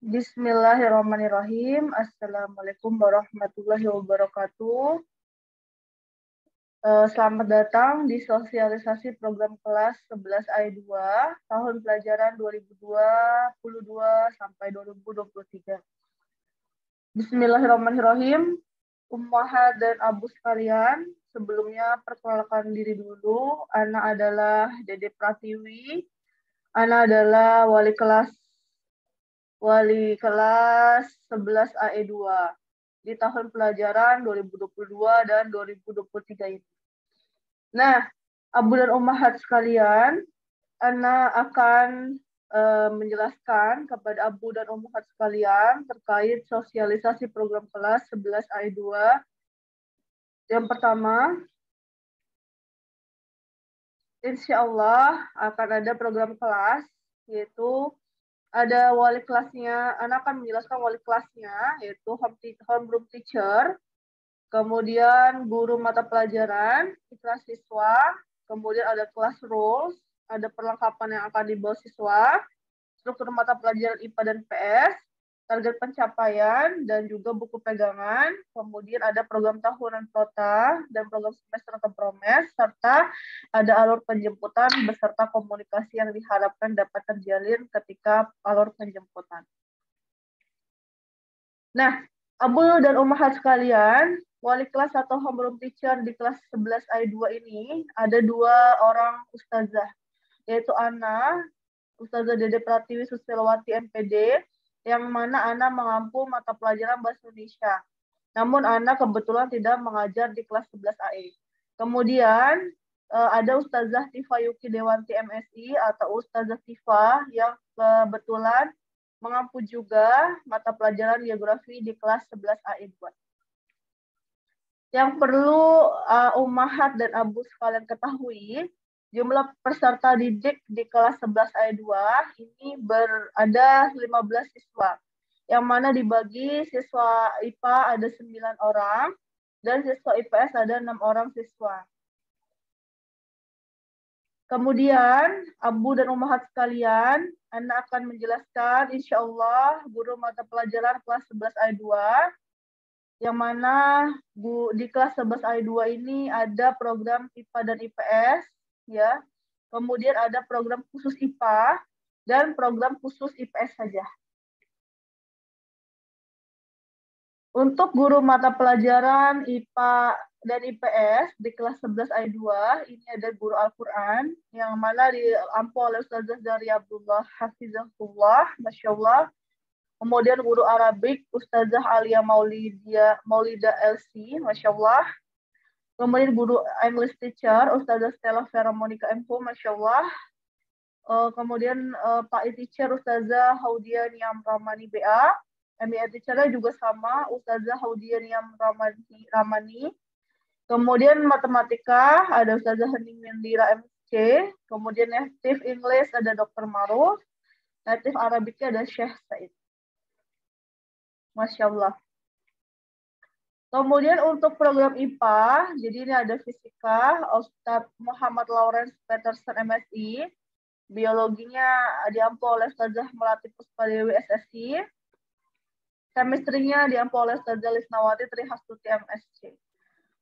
Bismillahirrahmanirrahim. Assalamualaikum warahmatullahi wabarakatuh. Selamat datang di sosialisasi program kelas 11 I2 tahun pelajaran 2022 sampai 2023. Bismillahirrahmanirrahim. Ummahat dan abu sekalian, sebelumnya perkenalkan diri dulu. Ana adalah Dede Pratiwi. Ana adalah wali kelas 11 AE2 di tahun pelajaran 2022 dan 2023 ini. Nah, Abu dan Ummahat sekalian, Ana akan menjelaskan kepada Abu dan Ummahat sekalian terkait sosialisasi program kelas 11 AE2. Yang pertama, insya Allah akan ada program kelas, yaitu ada wali kelasnya. Anak akan menjelaskan wali kelasnya, yaitu homeroom teacher, kemudian guru mata pelajaran, kelas siswa, kemudian ada class rules, ada perlengkapan yang akan dibawa siswa, struktur mata pelajaran IPA dan PS, target pencapaian, dan juga buku pegangan, kemudian ada program tahunan prota, dan program semester atau promes, serta ada alur penjemputan beserta komunikasi yang diharapkan dapat terjalin ketika alur penjemputan. Nah, Abu dan Ummahat sekalian, wali kelas atau homeroom teacher di kelas 11 I2 ini ada 2 orang ustazah, yaitu Ana, Ustazah Dede Pratiwi Sustilawati MPD, yang mana Ana mengampu mata pelajaran Bahasa Indonesia. Namun Ana kebetulan tidak mengajar di kelas 11 AE. Kemudian ada Ustazah Tifa Yuki Dewanti MSI atau Ustazah Tifa yang kebetulan mengampu juga mata pelajaran geografi di kelas 11 AE2. Yang perlu Ummahat dan Abu sekalian ketahui, jumlah peserta didik di kelas 11 ayat 2 ini ada 15 siswa, yang mana dibagi siswa IPA ada 9 orang, dan siswa IPS ada 6 orang siswa. Kemudian, Abu dan Ummahat sekalian, Anda akan menjelaskan, insya Allah, guru mata pelajaran kelas 11 ayat 2, yang mana di kelas 11 ayat 2 ini ada program IPA dan IPS, ya. Kemudian ada program khusus IPA dan program khusus IPS saja. Untuk guru mata pelajaran IPA dan IPS di kelas 11 ayat 2, ini ada guru Al-Quran, yang mana diampu oleh Ustazah dari Abdullah Hafizahullah, Masya Allah. Kemudian guru Arabik, Ustazah Alia Maulida LC, Masya Allah. Kemudian guru English teacher, Ustazah Stella Vera Monica Empo, Masya Allah. Kemudian Pak teacher, Ustazah Haudia Niam Ramani BA. MIA teachernya juga sama, Ustazah Haudia Niam Ramani. Kemudian matematika, ada Ustazah Hening Mendira MC. Kemudian native English, ada Dr. Maruf. Native Arabiknya ada Syekh Said. Masya Allah. Kemudian untuk program IPA, jadi ini ada fisika, Ustadz Muhammad Lawrence Peterson MSI, biologinya diampu oleh Ustazah Melati Puspadewi SSI, chemistry-nya diampu oleh Ustazah Lisnawati Trihastuti MSC.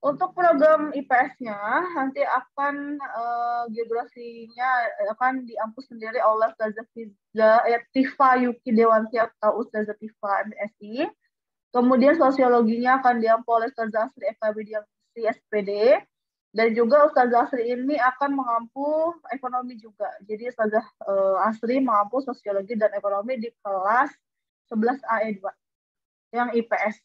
Untuk program IPS-nya, nanti akan geografinya akan diampu sendiri oleh Ustazah Tifa Yuki Dewanti atau Ustazah Tifa MSI. Kemudian sosiologinya akan diampu oleh Ustazah Asri Eka Widiasi SPD. Dan juga Ustazah Asri ini akan mengampu ekonomi juga. Jadi Ustazah Asri mengampu sosiologi dan ekonomi di kelas 11 AE2 yang IPS.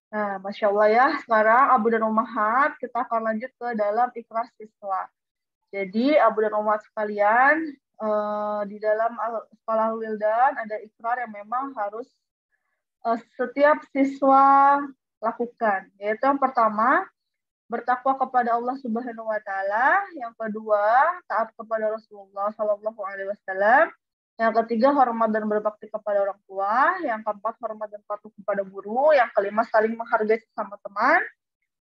Nah, Masya Allah ya. Sekarang Abu dan Ummahat, kita akan lanjut ke dalam ikhlas siswa. Jadi Abu dan Ummahat sekalian, di dalam sekolah Wildan ada ikrar yang memang harus setiap siswa lakukan, yaitu yang pertama bertakwa kepada Allah Subhanahu wa taala, yang kedua taat kepada Rasulullah Shallallahu alaihi wasallam, yang ketiga hormat dan berbakti kepada orang tua, yang keempat hormat dan patuh kepada guru, yang kelima saling menghargai sesama teman,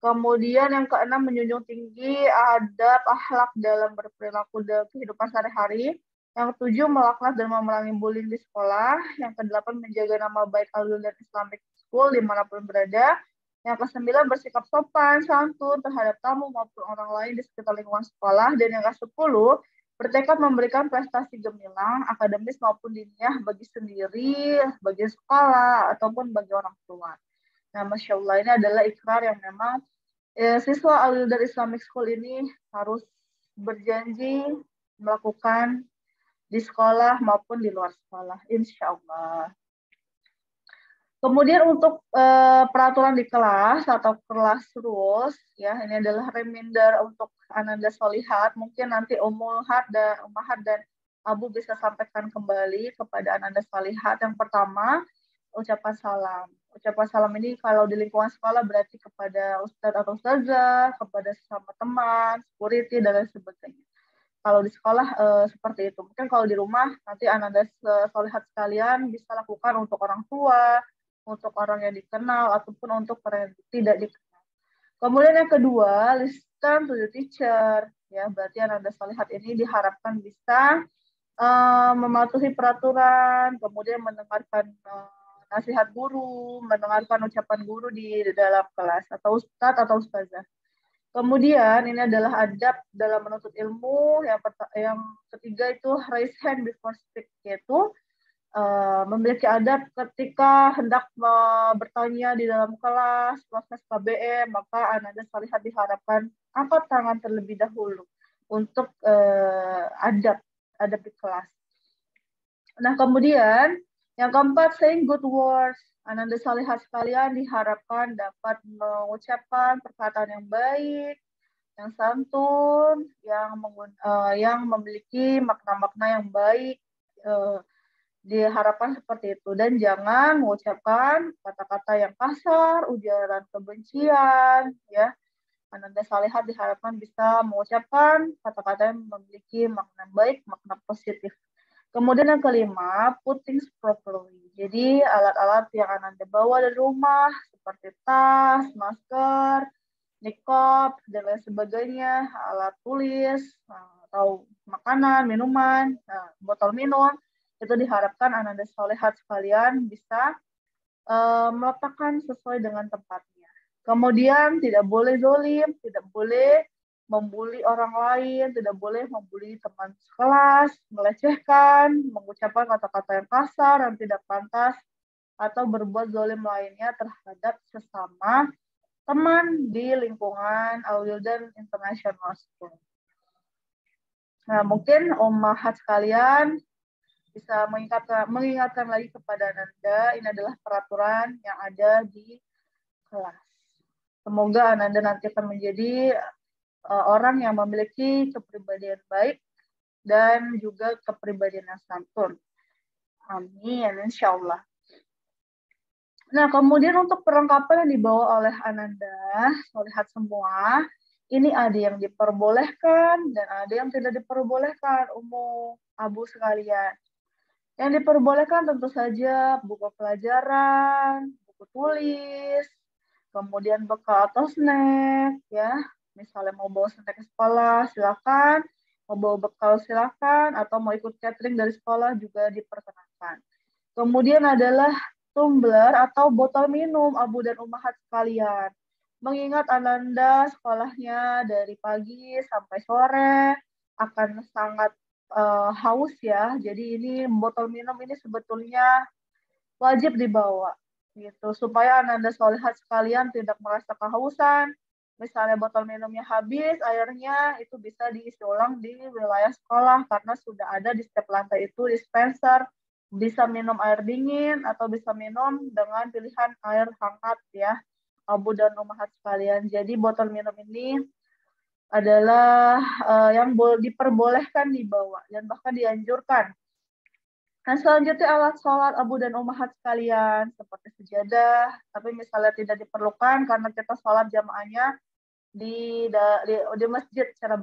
kemudian yang keenam menjunjung tinggi adab akhlak dalam berperilaku dalam kehidupan sehari-hari, Yang ke-7, melaknat dan memerangi bullying di sekolah. Yang ke-8, menjaga nama baik Al-Ulil dan Islamic School dimanapun berada. Yang ke-9, bersikap sopan, santun terhadap tamu maupun orang lain di sekitar lingkungan sekolah. Dan yang ke-10, bertekad memberikan prestasi gemilang, akademis maupun diniyah bagi sendiri, bagi sekolah, ataupun bagi orang tua. Nah, Masya Allah, ini adalah ikrar yang memang siswa Al-Ulil dan Islamic School ini harus berjanji melakukan di sekolah maupun di luar sekolah, insya Allah. Kemudian untuk peraturan di kelas atau kelas rules, ya ini adalah reminder untuk Ananda Solihat. Mungkin nanti Ummahat dan Abu bisa sampaikan kembali kepada Ananda Solihat. Yang pertama, ucapan salam. Ucapan salam ini kalau di lingkungan sekolah berarti kepada ustadz atau ustazah, kepada sesama teman, security, dan lain sebagainya. Kalau di sekolah seperti itu. Mungkin kalau di rumah nanti Ananda Solihat sekalian bisa lakukan untuk orang tua, untuk orang yang dikenal, ataupun untuk orang yang tidak dikenal. Kemudian yang kedua, listen to the teacher. Ya, berarti Ananda Solihat ini diharapkan bisa mematuhi peraturan, kemudian mendengarkan nasihat guru, mendengarkan ucapan guru di dalam kelas, atau ustadz atau ustazah. Kemudian ini adalah adab dalam menuntut ilmu. Yang ketiga itu raise hand before speak, yaitu memiliki adab ketika hendak bertanya di dalam kelas, proses KBM, maka Ananda Solihat diharapkan angkat tangan terlebih dahulu untuk adab di kelas. Nah, kemudian yang keempat, saying good words. Ananda Solihat sekalian diharapkan dapat mengucapkan perkataan yang baik, yang santun, yang memiliki makna-makna yang baik, diharapkan seperti itu. Dan jangan mengucapkan kata-kata yang kasar, ujaran kebencian, ya. Ananda Solihat diharapkan bisa mengucapkan kata-kata yang memiliki makna baik, makna positif. Kemudian yang kelima, put things properly. Jadi alat-alat yang Ananda bawa dari rumah seperti tas, masker, niqab, dan lain sebagainya, alat tulis, atau makanan, minuman, botol minum, itu diharapkan Ananda Solihat sekalian bisa meletakkan sesuai dengan tempatnya. Kemudian tidak boleh zolim, tidak boleh membuli orang lain, tidak boleh membuli teman sekelas, melecehkan, mengucapkan kata-kata yang kasar, yang tidak pantas, atau berbuat zolim lainnya terhadap sesama teman di lingkungan Al-Ulil dan International School. Nah, mungkin Ummahat sekalian bisa mengingatkan lagi kepada Ananda, ini adalah peraturan yang ada di kelas. Semoga Ananda nanti akan menjadi orang yang memiliki kepribadian baik dan juga kepribadian yang santun. Amin, insya Allah. Nah, kemudian untuk perlengkapan yang dibawa oleh Ananda, lihat semua, ini ada yang diperbolehkan dan ada yang tidak diperbolehkan, Abu sekalian. Yang diperbolehkan tentu saja buku pelajaran, buku tulis, kemudian bekal atau snack, ya. Misalnya mau bawa snack ke sekolah, silakan. Mau bawa bekal, silakan. Atau mau ikut catering dari sekolah juga diperkenankan. Kemudian adalah tumbler atau botol minum, Abu dan Ummahat sekalian. Mengingat Ananda sekolahnya dari pagi sampai sore akan sangat haus ya. Jadi ini botol minum ini sebetulnya wajib dibawa gitu supaya Ananda Solihat sekalian tidak merasa kehausan. Misalnya botol minumnya habis, airnya itu bisa diisi ulang di wilayah sekolah karena sudah ada di setiap lantai itu dispenser, bisa minum air dingin atau bisa minum dengan pilihan air hangat ya, Abu dan Ummahat sekalian. Jadi botol minum ini adalah yang diperbolehkan dibawa dan bahkan dianjurkan. Nah, selanjutnya alat sholat Abu dan Ummahat sekalian, seperti sejadah, tapi misalnya tidak diperlukan karena kita sholat jamaahnya di masjid secara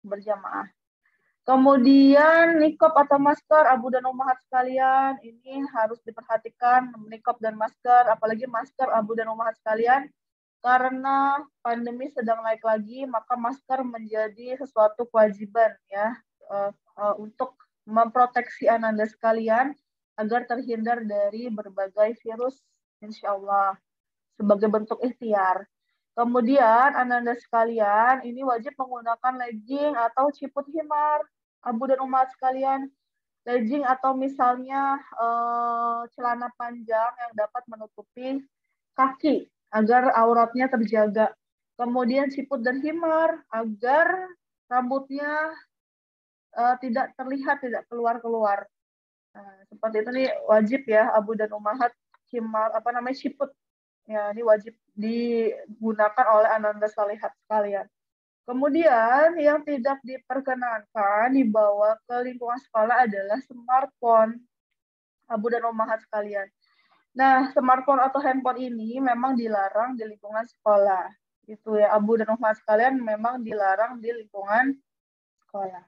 berjamaah. Kemudian niqab atau masker Abu dan Ummahat sekalian, ini harus diperhatikan niqab dan masker, apalagi masker Abu dan Ummahat sekalian, karena pandemi sedang naik lagi, maka masker menjadi sesuatu kewajiban ya untuk memproteksi Ananda sekalian agar terhindar dari berbagai virus, insya Allah, sebagai bentuk ikhtiar. Kemudian Ananda sekalian, ini wajib menggunakan legging atau ciput himar. Abu dan umat sekalian, legging atau misalnya celana panjang yang dapat menutupi kaki agar auratnya terjaga. Kemudian ciput dan himar agar rambutnya tidak terlihat, tidak keluar-keluar. Nah, seperti itu nih wajib ya Abu dan Ummahat himar ciput. Ya, ini wajib digunakan oleh Ananda Salihat sekalian. Kemudian yang tidak diperkenankan dibawa ke lingkungan sekolah adalah smartphone, Abu dan Ummahat sekalian. Nah, smartphone atau handphone ini memang dilarang di lingkungan sekolah. Itu ya, Abu dan Ummahat sekalian memang dilarang di lingkungan sekolah.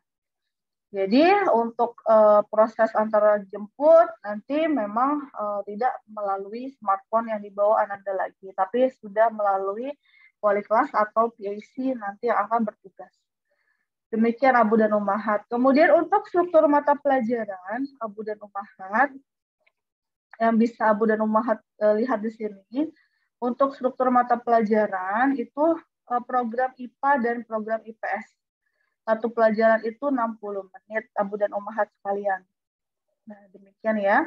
Jadi untuk proses antara jemput nanti memang tidak melalui smartphone yang dibawa Ananda lagi, tapi sudah melalui wali kelas atau PAC nanti yang akan bertugas. Demikian Abu dan Ummahat. Kemudian untuk struktur mata pelajaran Abu dan Ummahat yang bisa Abu dan Ummahat lihat di sini, untuk struktur mata pelajaran itu program IPA dan program IPS. Satu pelajaran itu 60 menit, Abu dan Ummahat sekalian. Nah, demikian ya.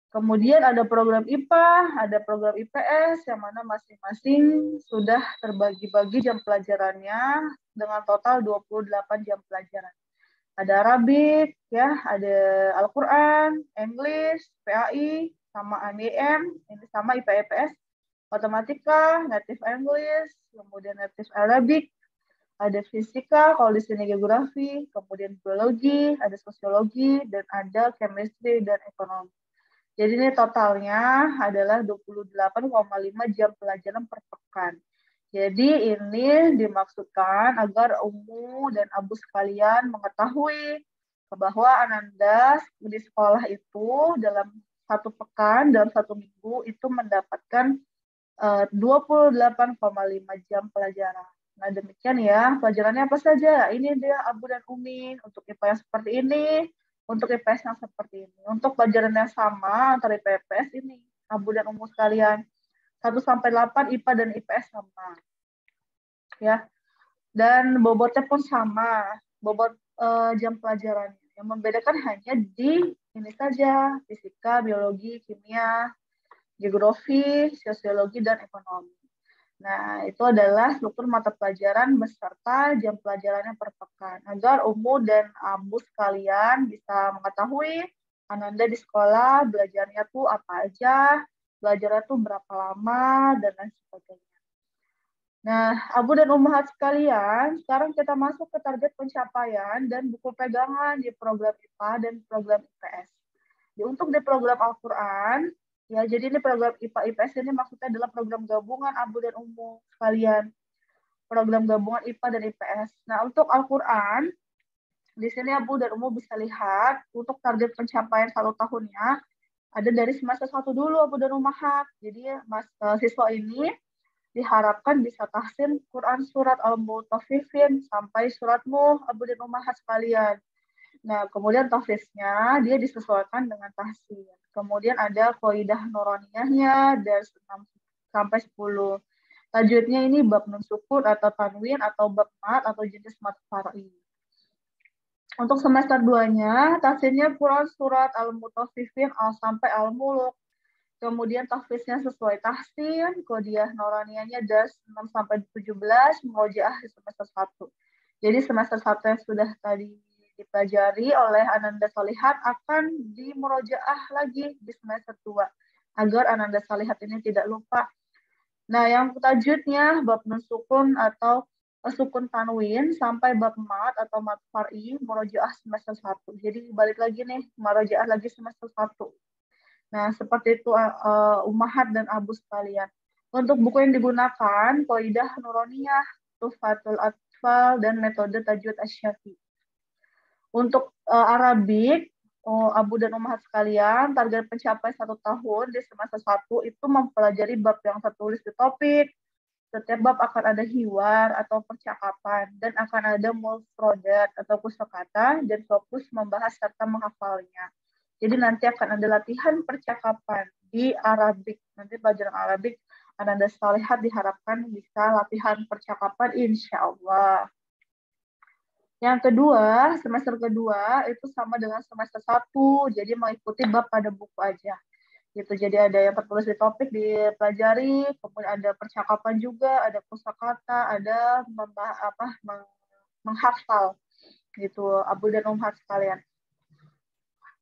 Kemudian ada program IPA, ada program IPS, yang mana masing-masing sudah terbagi-bagi jam pelajarannya dengan total 28 jam pelajaran. Ada Arabik, ya, ada Al-Quran, English, PAI, sama AMM, ini sama IPA-IPS, Matematika, Native English, kemudian Native Arabic, ada fisika, kalau di sini geografi, kemudian biologi, ada sosiologi, dan ada chemistry dan ekonomi. Jadi ini totalnya adalah 28,5 jam pelajaran per pekan. Jadi ini dimaksudkan agar Ummu dan Abu sekalian mengetahui bahwa Ananda di sekolah itu dalam satu pekan, dalam satu minggu itu mendapatkan 28,5 jam pelajaran. Nah, demikian ya. Pelajarannya apa saja? Ini dia Abu dan Umi. Untuk IPA yang seperti ini, untuk IPS yang seperti ini. Untuk pelajaran yang sama antara IPA IPS ini, Abu dan Umu sekalian. 1-8 IPA dan IPS sama. Ya. Dan bobotnya pun sama. Bobot jam pelajarannya. Yang membedakan hanya di ini saja. Fisika, biologi, kimia, geografi, sosiologi, dan ekonomi. Nah, itu adalah struktur mata pelajaran beserta jam pelajarannya per pekan. Agar Umu dan Abu sekalian bisa mengetahui Ananda di sekolah belajarnya tuh apa aja, belajarnya tuh berapa lama, dan lain sebagainya. Nah, Abu dan Ummahat sekalian, sekarang kita masuk ke target pencapaian dan buku pegangan di program IPA dan program IPS. Untuk di program Al-Quran, ya, jadi ini program IPA IPS ini maksudnya adalah program gabungan Abu dan Ummu sekalian. Program gabungan IPA dan IPS. Nah, untuk Al-Quran, di sini Abu dan Ummu bisa lihat untuk target pencapaian 1 tahunnya ada dari semester 1 dulu Abu dan Ummahat. Jadi siswa ini diharapkan bisa tahsin Quran surat Al-Mutaffifin sampai surat Nuh Abu dan Ummahat sekalian. Nah, kemudian tahfiznya dia disesuaikan dengan tahsin. Kemudian ada qaidah nuraniyahnya dari 6 sampai 10. Tajwidnya ini bab nun sukun atau tanwin atau bab mat atau jenis mat far'i. Untuk semester 2-nya, tahsinnya Quran surat Al-Mutaffifin sampai Al-Muluk. Kemudian tahfiznya sesuai tahsin, qaidah nuraniyahnya dari 6 sampai 17, murojaah di semester 1. Jadi semester 1 yang sudah tadi dipelajari oleh Ananda Salihat akan dimurojaah lagi di semester 2 agar Ananda Salihat ini tidak lupa. Nah, yang tajwidnya bab nun sukun atau sukun tanwin sampai bab mat atau mat far'i murojaah semester 1. Jadi balik lagi nih, murojaah lagi semester 1. Nah, seperti itu Ummahat dan Abu sekalian. Untuk buku yang digunakan, Qaidah Nuroniyah, Tuhfatul Atfal, dan metode Tajwid Asy-Syafi'i. Untuk Arabik, Abu dan Ummahat sekalian, target pencapaian 1 tahun di semester 1 itu mempelajari bab yang tertulis di topik, Setiap bab akan ada hiwar atau percakapan dan akan ada mufrodat atau kosakata dan fokus membahas serta menghafalnya. Jadi nanti akan ada latihan percakapan di Arabik. Nanti pelajaran Arabik Ananda Salihat diharapkan bisa latihan percakapan insya Allah. Yang kedua, semester kedua itu sama dengan semester 1, jadi mengikuti bab pada buku aja. Gitu. Jadi ada yang tertulis di topik dipelajari, kemudian ada percakapan juga, ada kosakata, ada menghafal gitu, Abu dan Umhat sekalian.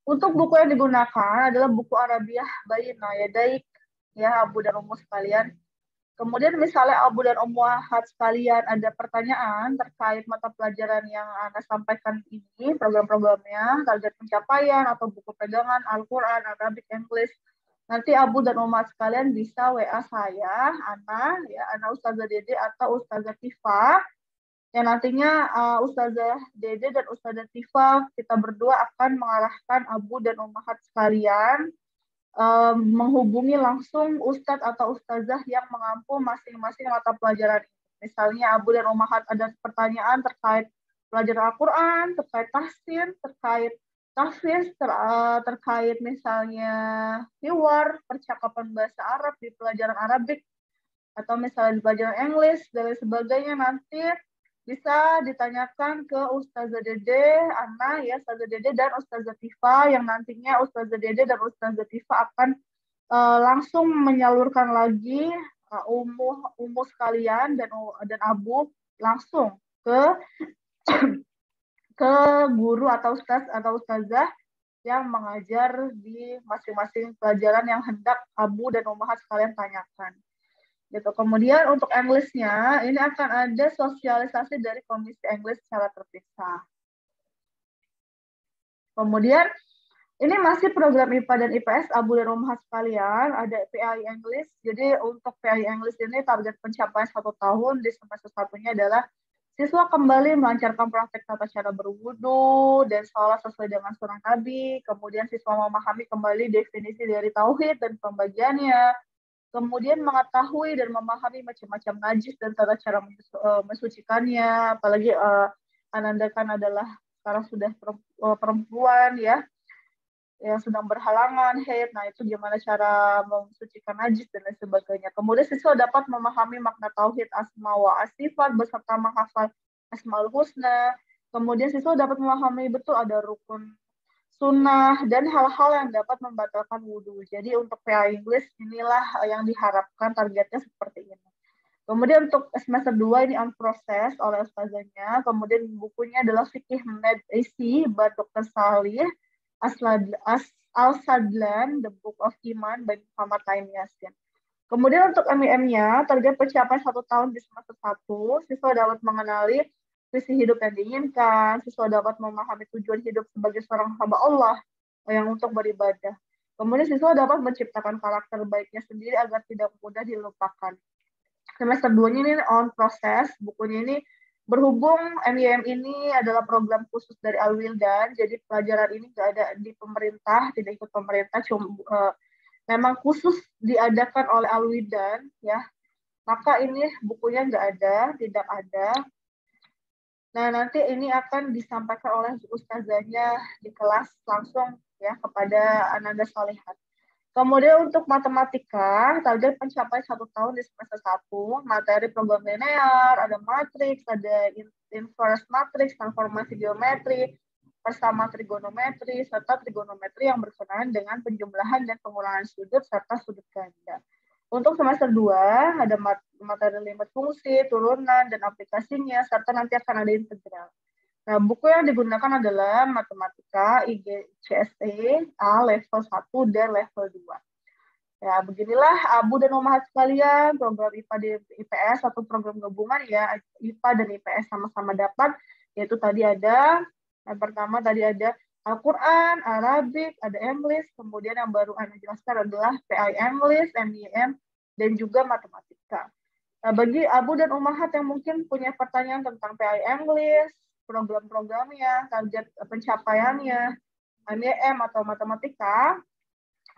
Untuk buku yang digunakan adalah buku Arabiah Bayina Yadaik, ya Abu dan Ummu sekalian. Kemudian misalnya Abu dan Ummahat sekalian ada pertanyaan terkait mata pelajaran yang Anda sampaikan ini, program-programnya, target pencapaian, atau buku pegangan, Al-Quran, Arabic, English, nanti Abu dan Ummahat sekalian bisa WA saya, Ana Ustazah Dede atau Ustazah Tifa, yang nantinya Ustazah Dede dan Ustazah Tifa, kita berdua akan mengarahkan Abu dan Ummahat sekalian menghubungi langsung Ustadz atau Ustazah yang mengampu masing-masing mata pelajaran ini. Misalnya Abu dan Ummahat ada pertanyaan terkait pelajaran Al-Quran, terkait tafsir, terkait tahfiz, terkait misalnya hiwar, percakapan bahasa Arab di pelajaran Arabik, atau misalnya di pelajaran English, dan lain sebagainya, nanti bisa ditanyakan ke Ustazah Dede, Ana, ya, Ustazah Dede dan Ustazah Tifa, yang nantinya Ustazah Dede dan Ustazah Tifa akan langsung menyalurkan lagi umum sekalian dan Abu langsung ke guru atau ustaz atau ustazah yang mengajar di masing-masing pelajaran yang hendak Abu dan Ummahat sekalian tanyakan. Gitu. Kemudian untuk English-nya, ini akan ada sosialisasi dari Komisi English secara terpisah. Kemudian ini masih program IPA dan IPS Abu dan Ummahat sekalian, ada PAI English. Jadi untuk PAI English ini target pencapaian 1 tahun di semester satunya adalah siswa kembali melancarkan praktek tata cara berwudu dan sholat sesuai dengan sunnah Nabi. Kemudian siswa memahami kembali definisi dari tauhid dan pembagiannya. Kemudian mengetahui dan memahami macam-macam najis dan tata cara mensucikannya. Apalagi Ananda kan adalah sekarang sudah perempuan ya, yang sedang berhalangan, haid. Nah, itu gimana cara mensucikan najis dan lain sebagainya. Kemudian siswa dapat memahami makna tauhid asma wa sifat beserta menghafal asmaul husna. Kemudian siswa dapat memahami betul ada rukun sunnah dan hal-hal yang dapat membatalkan wudhu. Jadi untuk PA English inilah yang diharapkan targetnya seperti ini. Kemudian untuk semester 2 ini on proses oleh ustazahnya. Kemudian bukunya adalah Fikih Medisi by Dr. Salih Al-Sadlan, The Book of Iman by Muhammad Taim Yasin. Kemudian untuk MIM-nya, target pencapaian 1 tahun di semester 1, siswa dapat mengenali visi hidup yang diinginkan, siswa dapat memahami tujuan hidup sebagai seorang hamba Allah yang untuk beribadah. Kemudian siswa dapat menciptakan karakter baiknya sendiri agar tidak mudah dilupakan. Semester 2 ini on proses, bukunya ini berhubung MIM ini adalah program khusus dari Al-Wildan, jadi pelajaran ini tidak ada di pemerintah, tidak ikut pemerintah, memang khusus diadakan oleh Al-Wildan, ya. Maka ini bukunya tidak ada. Nah, nanti ini akan disampaikan oleh ustazahnya di kelas langsung ya kepada Ananda Salihat. Kemudian untuk matematika, target pencapaian 1 tahun di semester 1, materi program linear, ada matriks, ada inverse matriks, transformasi geometri, bersama trigonometri, serta trigonometri yang berkenaan dengan penjumlahan dan pengulangan sudut, serta sudut ganda. Untuk semester 2, ada materi limit fungsi, turunan, dan aplikasinya, serta nanti akan ada integral. Nah, buku yang digunakan adalah Matematika IGCSE A level 1 dan level 2. Ya, beginilah Abu dan Ummahat sekalian, program IPA di IPS atau program gabungan ya, IPA dan IPS sama-sama dapat, yaitu tadi ada, yang pertama tadi ada Al-Quran, Arabic, ada English, kemudian yang baru Anda jelaskan adalah PI English, MIM, dan juga matematika. Nah, bagi Abu dan Ummahat yang mungkin punya pertanyaan tentang PI English, program-programnya, target pencapaiannya, MIM atau matematika,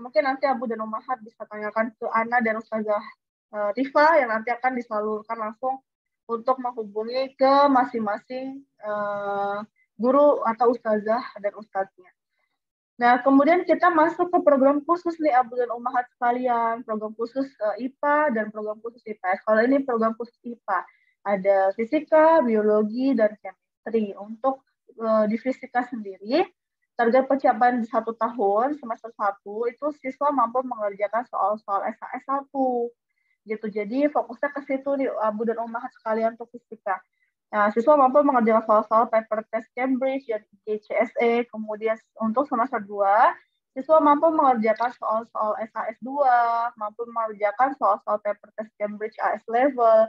mungkin nanti Abu dan Ummahat bisa tanyakan ke Ana dan Ustazah Tifa yang nanti akan disalurkan langsung untuk menghubungi ke masing-masing guru atau ustazah dan ustadznya. Nah, kemudian kita masuk ke program khusus nih Abu dan Ummahat sekalian, program khusus IPA dan program khusus IPS. Kalau ini program khusus IPA, ada fisika, biologi, dan chemistry. Untuk di fisika sendiri, target pencapaian di 1 tahun, semester 1, itu siswa mampu mengerjakan soal-soal SHS 1. Gitu. Jadi fokusnya ke situ nih Abu dan Ummahat sekalian untuk fisika. Nah, siswa mampu mengerjakan soal-soal paper test Cambridge dan IGCSE. Kemudian untuk semester 2, siswa mampu mengerjakan soal-soal SHS 2, mampu mengerjakan soal-soal paper test Cambridge AS level,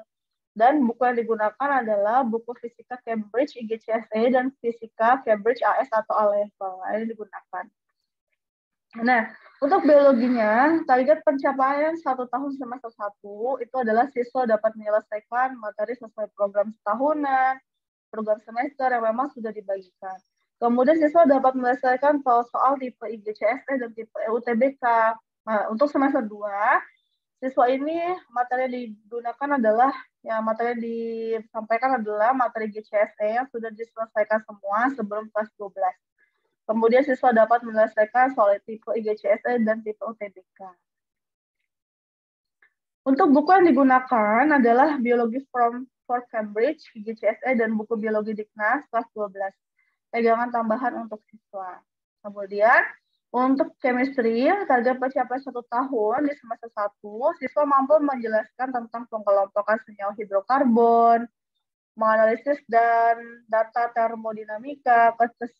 dan buku yang digunakan adalah buku fisika Cambridge IGCSE dan fisika Cambridge AS atau A level. Ini digunakan. Nah, untuk biologinya, target pencapaian 1 tahun semester 1 itu adalah siswa dapat menyelesaikan materi sesuai program setahunan, program semester yang memang sudah dibagikan. Kemudian siswa dapat menyelesaikan soal-soal tipe IGCSE dan tipe UTBK. Nah, untuk semester 2, siswa ini materi yang digunakan adalah, materi yang disampaikan adalah materi IGCSE yang sudah diselesaikan semua sebelum kelas 12. Kemudian siswa dapat menyelesaikan soal tipe IGCSE dan tipe UTBK. Untuk buku yang digunakan adalah Biologi for Cambridge, IGCSE, dan buku Biologi Diknas kelas 12. Pegangan tambahan untuk siswa. Kemudian, untuk chemistry, target pencapaian 1 tahun di semester 1, siswa mampu menjelaskan tentang pengelompokan senyawa hidrokarbon, menganalisis dan data termodinamika,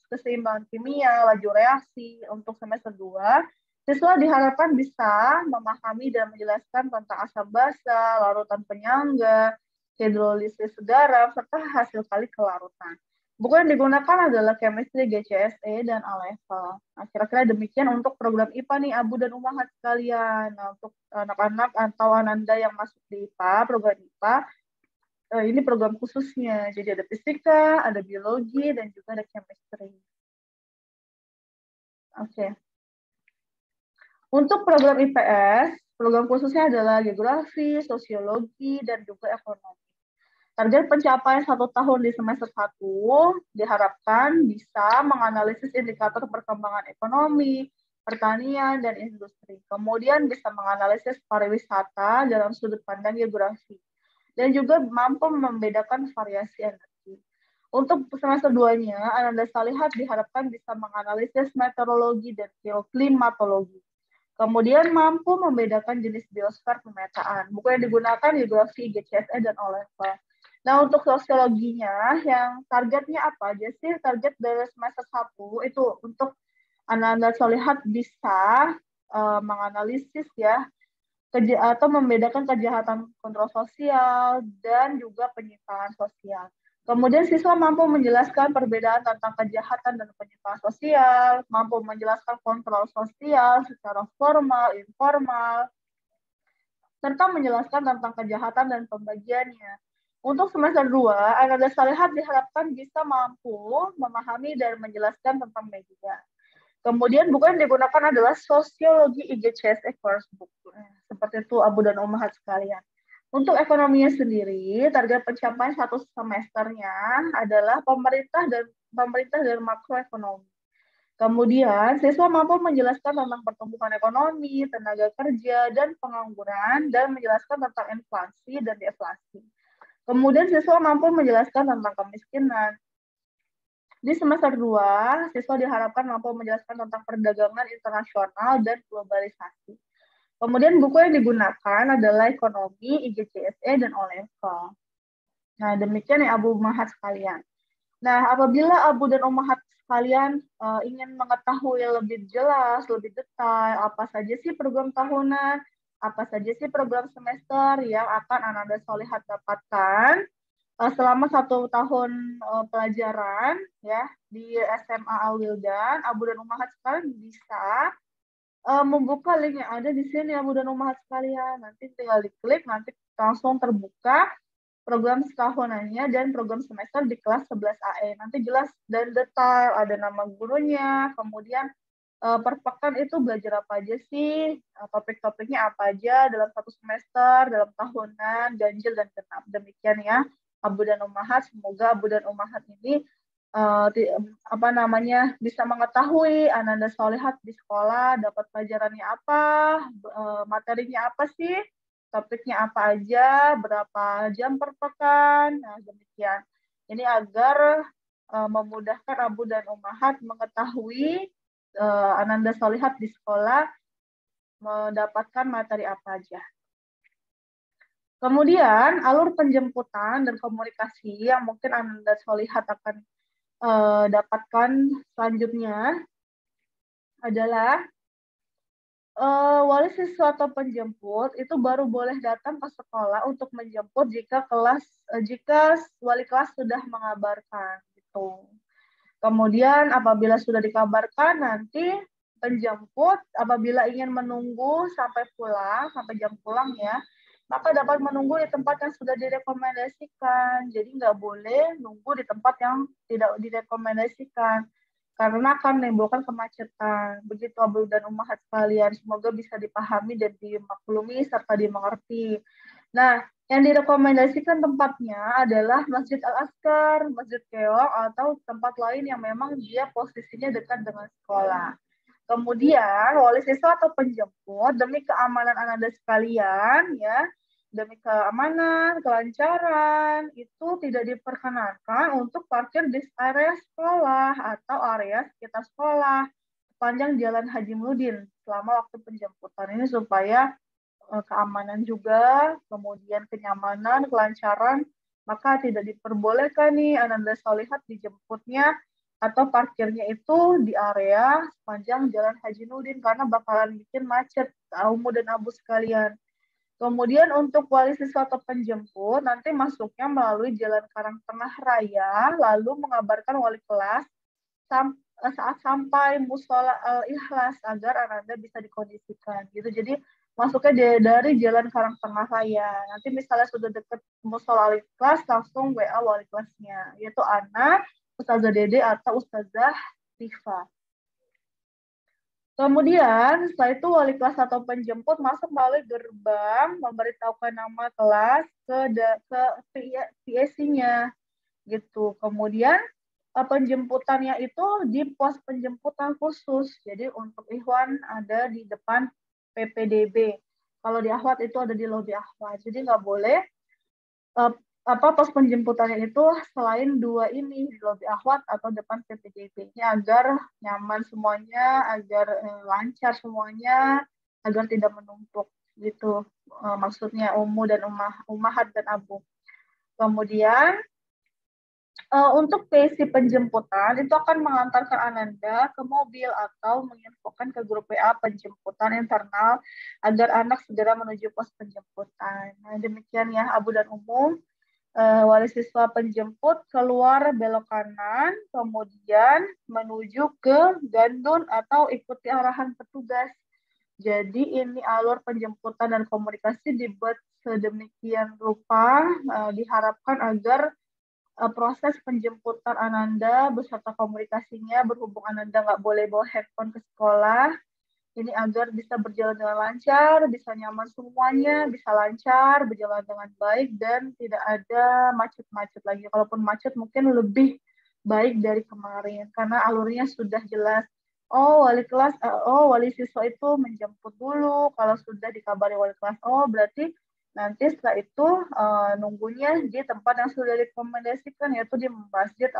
keseimbangan kimia, laju reaksi. Untuk semester 2, siswa diharapkan bisa memahami dan menjelaskan tentang asam basa, larutan penyangga, hidrolisis garam, serta hasil kali kelarutan. Buku yang digunakan adalah Chemistry GCSE dan A level. Nah, kira-kira demikian untuk program IPA nih Abu dan Ummahat sekalian. Nah, untuk anak-anak atau ananda yang masuk di IPA, program IPA, ini program khususnya. Jadi ada fisika, ada biologi, dan juga ada chemistry. Oke. Untuk program IPS, program khususnya adalah geografi, sosiologi, dan juga ekonomi. Target pencapaian 1 tahun di semester 1 diharapkan bisa menganalisis indikator perkembangan ekonomi, pertanian, dan industri. Kemudian bisa menganalisis pariwisata dalam sudut pandang geografi. Dan juga mampu membedakan variasi energi. Untuk semester 2-nya, Ananda Salihat diharapkan bisa menganalisis meteorologi dan geoklimatologi. Kemudian mampu membedakan jenis biosfer pemetaan. Buku yang digunakan geografi, GCSE, dan O level. Nah, untuk sosiologinya, yang targetnya apa aja sih? Target dari semester 1 itu untuk Ananda Salihat bisa menganalisis ya, atau membedakan kejahatan kontrol sosial dan juga penyimpangan sosial. Kemudian siswa mampu menjelaskan perbedaan tentang kejahatan dan penyimpangan sosial, mampu menjelaskan kontrol sosial secara formal, informal, serta menjelaskan tentang kejahatan dan pembagiannya. Untuk semester 2, Ananda Salihat diharapkan bisa mampu memahami dan menjelaskan tentang media. Kemudian buku yang digunakan adalah Sosiologi IGCSE Course Book. Seperti itu Abu dan Ummahat sekalian. Untuk ekonominya sendiri, target pencapaian 1 semesternya adalah pemerintah dan makroekonomi. Kemudian, siswa mampu menjelaskan tentang pertumbuhan ekonomi, tenaga kerja, dan pengangguran, dan menjelaskan tentang inflasi dan deflasi. Kemudian, siswa mampu menjelaskan tentang kemiskinan. Di semester 2, siswa diharapkan mampu menjelaskan tentang perdagangan internasional dan globalisasi. Kemudian buku yang digunakan adalah ekonomi, IGCSE, dan O level. Nah, demikian ya Abu Ummahat sekalian. Nah, apabila Abu dan Ummahat sekalian ingin mengetahui lebih jelas, lebih detail, apa saja sih program tahunan, apa saja sih program semester yang akan Ananda Salihat dapatkan selama 1 tahun pelajaran ya di SMA Al Wildan, Abu dan Ummahat sekalian bisa membuka link yang ada di sini Abu dan Ummahat sekalian. Nanti tinggal diklik, nanti langsung terbuka program setahunannya dan program semester di kelas 11 AE. Nanti jelas dan detail, ada nama gurunya, kemudian per pekan itu belajar apa aja sih, topik-topiknya apa aja dalam satu semester, dalam tahunan, ganjil, dan genap. Demikian ya, Abu dan Ummahat. Semoga Abu dan Ummahat ini apa namanya bisa mengetahui Ananda Solihat di sekolah dapat pelajarannya apa, materinya apa sih, topiknya apa aja, berapa jam per pekan. Nah, demikian. Ini agar memudahkan Abu dan Ummahat mengetahui Ananda Solihat di sekolah mendapatkan materi apa aja. Kemudian alur penjemputan dan komunikasi yang mungkin Ananda Solihat akan dapatkan selanjutnya adalah wali siswa atau penjemput itu baru boleh datang ke sekolah untuk menjemput jika wali kelas sudah mengabarkan gitu. Kemudian apabila sudah dikabarkan nanti penjemput apabila ingin menunggu sampai jam pulang ya, maka dapat menunggu di tempat yang sudah direkomendasikan. Jadi nggak boleh nunggu di tempat yang tidak direkomendasikan karena akan menimbulkan kemacetan. Begitu Abu dan Ummahat sekalian, semoga bisa dipahami dan dimaklumi serta dimengerti. Nah, yang direkomendasikan tempatnya adalah Masjid Al-Azkar, Masjid Keong, atau tempat lain yang memang dia posisinya dekat dengan sekolah. Kemudian, wali siswa atau penjemput, demi keamanan Anda sekalian, ya, demi keamanan, kelancaran, itu tidak diperkenankan untuk parkir di area sekolah atau area sekitar sekolah sepanjang Jalan Haji Mudin selama waktu penjemputan ini supaya keamanan juga, kemudian kenyamanan, kelancaran, maka tidak diperbolehkan nih Ananda Solihat dijemputnya atau parkirnya itu di area sepanjang Jalan Haji Nudin karena bakalan bikin macet, Umu dan Abu sekalian. Kemudian untuk wali siswa atau penjemput nanti masuknya melalui Jalan Karangtengah Raya, lalu mengabarkan wali kelas saat sampai musola Al-Ikhlas agar Ananda bisa dikondisikan gitu. Jadi masuknya dari Jalan Karangtengah Raya. Nanti misalnya sudah deket musola Al-Ikhlas langsung WA wali kelasnya, yaitu Ana, Ustazah Dede atau Ustazah Tifa. Kemudian setelah itu wali kelas atau penjemput masuk melalui gerbang memberitahukan nama kelas ke PSC-nya gitu. Kemudian penjemputannya itu di pos penjemputan khusus. Jadi untuk Ikhwan ada di depan PPDB. Kalau di Ahwat itu ada di lobi Ahwat. Jadi nggak boleh pos penjemputannya itu selain dua ini di lobi Ahwat atau depan PPDB-nya agar nyaman semuanya, agar lancar semuanya, agar tidak menumpuk gitu. Maksudnya dan Ummahat dan Abu. Kemudian untuk PC penjemputan itu akan mengantarkan Ananda ke mobil atau menginfokan ke grup WA penjemputan internal agar anak segera menuju pos penjemputan. Nah, demikian ya Abu dan Umum. Wali siswa penjemput keluar belok kanan, kemudian menuju ke Gandun atau ikuti arahan petugas. Jadi ini alur penjemputan dan komunikasi dibuat sedemikian rupa, diharapkan agar proses penjemputan Ananda beserta komunikasinya berhubung Ananda nggak boleh bawa handphone ke sekolah, ini agar bisa berjalan dengan lancar, bisa nyaman semuanya, bisa lancar, berjalan dengan baik, dan tidak ada macet-macet lagi. Kalaupun macet mungkin lebih baik dari kemarin, karena alurnya sudah jelas. Oh, wali siswa itu menjemput dulu, kalau sudah dikabari wali kelas, oh berarti nanti setelah itu nunggunya di tempat yang sudah direkomendasikan, yaitu di Masjid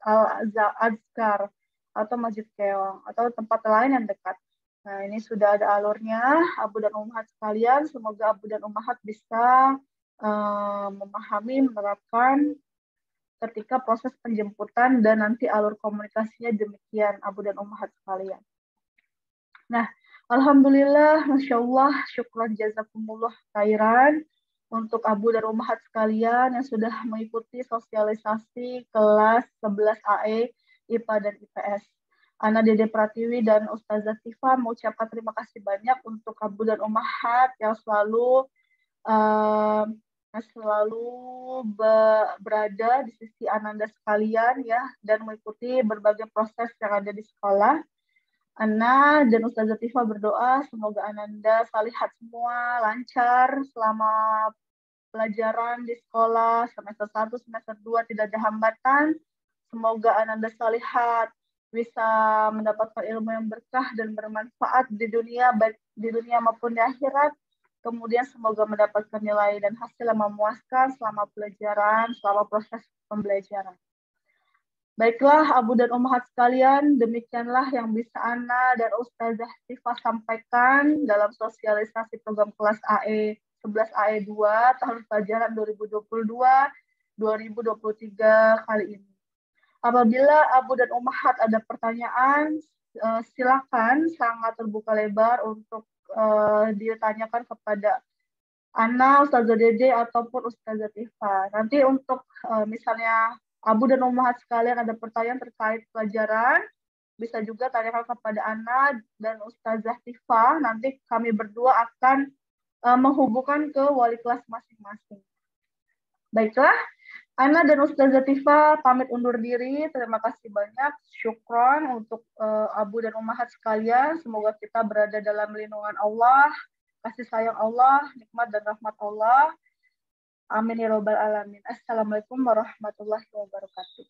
Al-Azkar atau Masjid Keong, atau tempat lain yang dekat. Nah, ini sudah ada alurnya, Abu dan Ummahat sekalian. Semoga Abu dan Ummahat bisa memahami, menerapkan ketika proses penjemputan dan nanti alur komunikasinya demikian, Abu dan Ummahat sekalian. Nah, Alhamdulillah, Masya Allah, syukran jazakumullah khairan untuk Abu dan Ummahat sekalian yang sudah mengikuti sosialisasi kelas 11 AE IPA dan IPS. Ana Dede Pratiwi dan Ustazah Tifa mengucapkan terima kasih banyak untuk Abu dan Ummahat yang selalu berada di sisi Ananda sekalian ya dan mengikuti berbagai proses yang ada di sekolah. Ana dan Ustazah Tifa berdoa semoga Ananda salihat semua, lancar selama pelajaran di sekolah, semester 1, semester 2 tidak ada hambatan. Semoga Ananda salihat, bisa mendapatkan ilmu yang berkah dan bermanfaat di dunia, baik di dunia maupun di akhirat. Kemudian semoga mendapatkan nilai dan hasil yang memuaskan selama pelajaran, selama proses pembelajaran. Baiklah, Abu dan Ummahat sekalian, demikianlah yang bisa Ana dan Ustazah Tifa sampaikan dalam sosialisasi program kelas AE 11 AE 2 tahun pelajaran 2022-2023 kali ini. Apabila Abu dan Ummahat ada pertanyaan, silakan sangat terbuka lebar untuk ditanyakan kepada Ana, Ustazah Dede, ataupun Ustazah Tifa. Nanti untuk misalnya Abu dan Ummahat sekalian ada pertanyaan terkait pelajaran, bisa juga tanyakan kepada Ana dan Ustazah Tifa. Nanti kami berdua akan menghubungkan ke wali kelas masing-masing. Baiklah, Ana dan Ustazah Tifa pamit undur diri. Terima kasih banyak. Syukron untuk Abu dan Ummahat sekalian. Semoga kita berada dalam lindungan Allah, kasih sayang Allah, nikmat dan rahmat Allah. Amin ya robbal alamin. Assalamualaikum warahmatullahi wabarakatuh.